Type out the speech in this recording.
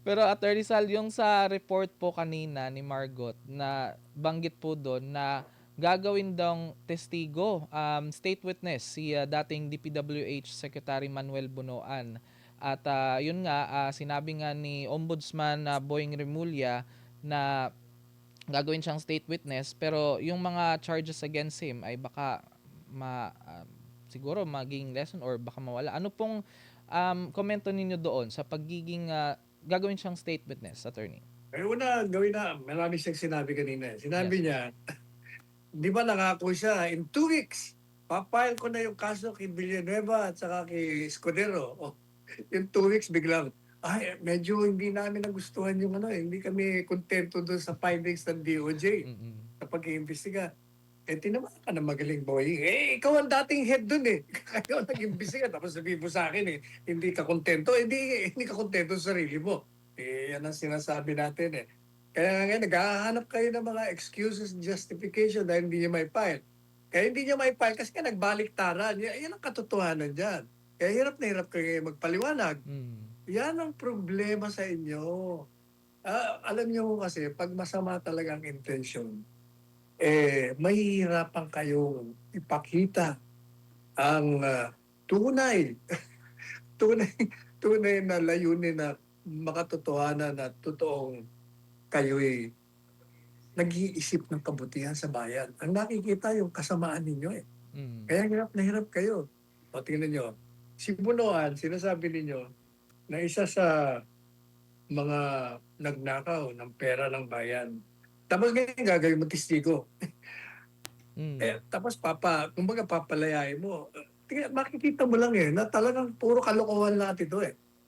Pero Attorney Sal, yung sa report po kanina ni Margot na banggit po dun na gagawin daw testigo, state witness si, dating DPWH Secretary Manuel Bunoan. At, yun nga, sinabi nga ni Ombudsman, Boying Remulla na gagawin siyang state witness pero yung mga charges against him ay baka siguro maging lesson or baka mawala. Ano pong komento ninyo doon sa pagiging gagawin siyang state witness, attorney? Una, gawin na, marami siyang sinabi kanina. Yes Sinabi po. niya, di ba nangako siya, in 2 weeks, papile ko na yung kaso kay Villanueva at saka kay Escudero. Oh, in 2 weeks, biglang, ay, medyo hindi namin nagustuhan yung ano, hindi kami kontento doon sa findings ng DOJ Mm. sa pag-iimbestiga. Eh, tinamaan ka na magaling, boy. Eh, ikaw ang dating head doon eh. Ikaw nag-imbestiga, tapos sabihin mo sa akin eh, hindi ka kontento. Hindi ka kontento sa sarili mo. Eh, yan ang sinasabi natin eh. Kaya nga, naghahanap kayo ng mga excuses, justification dahil hindi niya may file. Kaya hindi niya may file kasi nga nagbaliktaran. Yan ang katotohanan dyan. Kaya hirap na hirap kayo magpaliwanag. Mm. Yan ang problema sa inyo. Alam niyo kasi, pag masama talaga ang intention, mahihirapan kayong ipakita ang tunay, tunay, tunay na layunin na makatotohanan na totoong kayo'y nag-iisip ng kabutihan sa bayan. Ang nakikita yung kasamaan ninyo eh. Mm. Kaya hirap na hirap kayo. O tingnan nyo, si Bunoan, sinasabi ninyo na isa sa mga nagnakaw ng pera ng bayan. Tapos ngayon gagawin mo testigo. Mm. Tapos kumbaga papalayain mo. Makikita mo lang eh, na talagang puro kalokohan lahat ito eh.